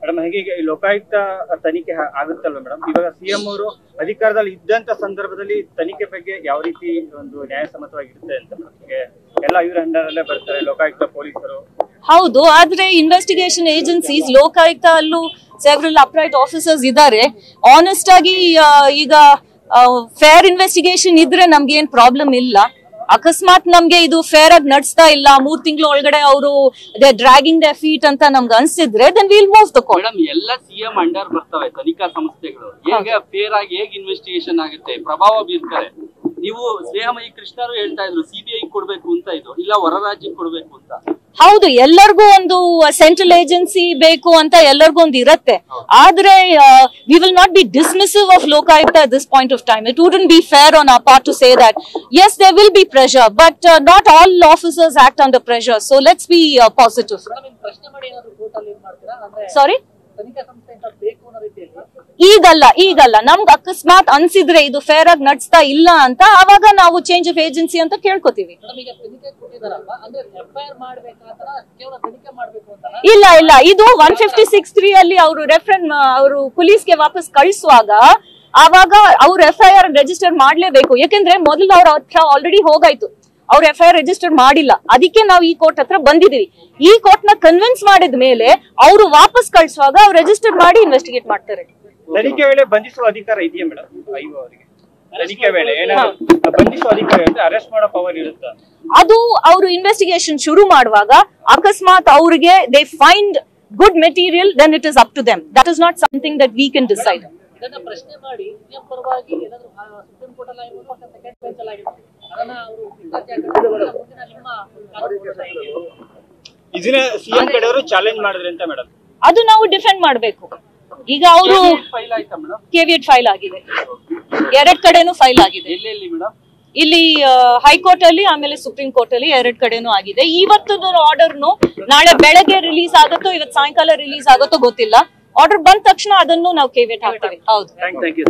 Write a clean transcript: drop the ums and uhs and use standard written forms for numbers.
Madam ಹೇಗೆ ಲೋಕಾಯುಕ್ತ ತನಿಖೆ ಆಗುತ್ತಲ್ವ madam? ಇವಾಗ ಸಿಎಂ ಅವರು ಅಧಿಕಾರದಲ್ಲಿ ಇದ್ದಂತ ಸಂದರ್ಭದಲ್ಲಿ ತನಿಖೆ ಬಗ್ಗೆ ಯಾವ ರೀತಿ ಒಂದು ನ್ಯಾಯಸಮ್ಮತವಾಗಿರುತ್ತೆ ಅಂತ ಮೇಡಮ್? ಎಲ್ಲ ಇವ್ರ ಅಂಡರ್ ಅಲ್ಲೇ ಬರ್ತಾರೆ ಲೋಕಾಯುಕ್ತ ಪೊಲೀಸರು. ಹೌದು, ಆದ್ರೆ ಇನ್ವೆಸ್ಟಿಗೇಷನ್ ಏಜೆನ್ಸೀಸ್ ಲೋಕಾಯುಕ್ತ ಅಲ್ಲೂ ಸೆವೆರಲ್ ಅಪ್ರೈಟ್ ಆಫೀಸರ್ಸ್ ಇದ್ದಾರೆ. ಆನೆಸ್ಟ್ ಆಗಿ ಈಗ ಫೇರ್ ಇನ್ವೆಸ್ಟಿಗೇಷನ್ ಇದ್ರೆ ನಮ್ಗೆ ಏನ್ ಪ್ರಾಬ್ಲಮ್ ಇಲ್ಲ. ಅಕಸ್ಮಾತ್ ನಮ್ಗೆ ಇದು ಫೇರ್ ಆಗಿ ನಡೆಸ್ತಾ ಇಲ್ಲ, 3 ತಿಂಗಳು ಒಳಗಡೆ ಅವರು ಡ್ರಾಗಿಂಗ್ ದ ಫೀಟ್ ಅಂತ ನಮ್ಗೆ ಅನ್ಸಿದ್ರೆ then will move the court. Madam ಎಲ್ಲ ಸಿಎಂ ಅಂಡರ್ ಬರ್ತವೆ ತನಿಖಾ ಸಂಸ್ಥೆಗಳು. ಹೇಗೆ ಫೇರ್ ಆಗಿ ಹೇಗೆ ಇನ್ವೆಸ್ಟಿಗೇಷನ್ ಆಗುತ್ತೆ, ಪ್ರಭಾವ ಬೀರ್ತಾರೆ. ನೀವು ಸ್ನೇಹಮಯಿ ಕೃಷ್ಣರು ಹೇಳ್ತಾ ಇದ್ರು ಸಿಬಿಐ ಕೊಡ್ಬೇಕು ಅಂತ, ಇದು ಇಲ್ಲ ಹೊರ ರಾಜ್ಯಕ್ಕೆ ಕೊಡ್ಬೇಕು ಅಂತ. ಹೌದು, ಎಲ್ಲರಿಗೂ ಒಂದು ಸೆಂಟ್ರಲ್ ಏಜೆನ್ಸಿ ಬೇಕು ಅಂತ ಎಲ್ಲರಿಗೂ ಒಂದು ಇರುತ್ತೆ. ಆದ್ರೆ we will not be dismissive of Lokayukta at this point of time. It wouldn't be fair on our part to say that yes there will be pressure, but not all officers act under pressure, so let's be positive. Sorry, ಈಗಲ್ಲ ನಮ್ಗೆ ಅಕಸ್ಮಾತ್ ಅನ್ಸಿದ್ರೆ ಇದು fair ಆಗಿ ನಡೆಸ್ತಾ ಇಲ್ಲ ಅಂತ ಅವಾಗ ನಾವು ಚೇಂಜ್ ಆಫ್ ಏಜೆನ್ಸಿ ಅಂತ ಕೇಳ್ಕೊತೀವಿ. ಇಲ್ಲ ಇದು 156(3) ಅಲ್ಲಿ ಅವರು ಅವರು ಪೊಲೀಸ್ಗೆ ವಾಪಸ್ ಕಳಿಸುವಾಗ ಆವಾಗ ಅವ್ರು FIR ರಿಜಿಸ್ಟರ್ ಮಾಡ್ಲೇಬೇಕು. ಯಾಕೆಂದ್ರೆ ಮೊದಲು ಅವ್ರ ಹತ್ರ ಆಲ್ರೆಡಿ ಹೋಗಾಯ್ತು, ಅವ್ರ FIR ರಿಜಿಸ್ಟರ್ ಮಾಡಿಲ್ಲ. ಅದಕ್ಕೆ ನಾವು ಈ ಕೋರ್ಟ್ ಹತ್ರ ಬಂದಿದೀವಿ. ಈ ಕೋರ್ಟ್ ನ ಕನ್ವಿನ್ಸ್ ಮಾಡಿದ ಮೇಲೆ ಅವರು ವಾಪಸ್ ಕಳಿಸುವಾಗ ಅವ್ರು ರಿಜಿಸ್ಟರ್ ಮಾಡಿ ಇನ್ವೆಸ್ಟಿಗೇಟ್ ಮಾಡ್ತಾರೆ. ತನಿಖೆ ವೇಳೆ ಬಂಧಿಸುವ ಅಧಿಕಾರ ಇದೆಯಾ ಮೇಡಮ್ ಐಒ ಅವರಿಗೆ? ತನಿಖೆ ವೇಳೆ ಏನಾದ್ರು ಬಂಧಿಸುವ ಅಧಿಕಾರ ಇರುತ್ತೆ, ಅರೆಸ್ಟ್ ಮಾಡೋ ಪವರ್ ಇರುತ್ತೆ? ಅದು ಅವರು ಇನ್ವೆಸ್ಟಿಗೇಷನ್ ಶುರು ಮಾಡುವಾಗ ಅಕಸ್ಮಾತ್ ಅವ್ರಿಗೆ they find good material, then it is up to them. That is not something that we can decide. ಪ್ರಶ್ನೆ ಮಾಡಿ ಪರವಾಗಿ ಏನಾದರೂ ಸುಪ್ರೀಂ ಕೋರ್ಟ್ ಅಲ್ಲಿ ಆಗಿರ್ಬೋದು ಅಥವಾ ಸೆಕೆಂಡ್ ಬೆಂಚ್ ಅಲ್ಲಿ ಆಗಿರ್ಬೋದು ಅದನ್ನ ಅವರು ಇದನ್ನ ಸಿಎಂ ಕಡೆಯವರು ಚಾಲೆಂಜ್ ಮಾಡಿದ್ರೆ ಅಂತ ಮೇಡಮ್, ಅದು ನಾವು ಡಿಫೆಂಡ್ ಮಾಡಬೇಕು. ಈಗ ಅವರು ಕೆವಿಯಟ್ ಫೈಲ್ ಆಗಿದೆ, 2 ಕಡೆನೂ ಫೈಲ್ ಆಗಿದೆ. ಇಲ್ಲಿ ಹೈಕೋರ್ಟ್ ಅಲ್ಲಿ ಆಮೇಲೆ ಸುಪ್ರೀಂ ಕೋರ್ಟ್ ಅಲ್ಲಿ 2 ಕಡೆನೂ ಆಗಿದೆ. ಇವತ್ತು ಆರ್ಡರ್ನು ನಾಳೆ ಬೆಳಗ್ಗೆ ರಿಲೀಸ್ ಆಗುತ್ತೋ ಇವತ್ತು ಸಾಯಂಕಾಲ ರಿಲೀಸ್ ಆಗುತ್ತೋ ಗೊತ್ತಿಲ್ಲ. ಆರ್ಡರ್ ಬಂದ ತಕ್ಷಣ ಅದನ್ನು ನಾವು ಕೆವಿಯಟ್ ಹಾಕ್ತೇವೆ. ಹೌದು, ಥ್ಯಾಂಕ್ ಯು.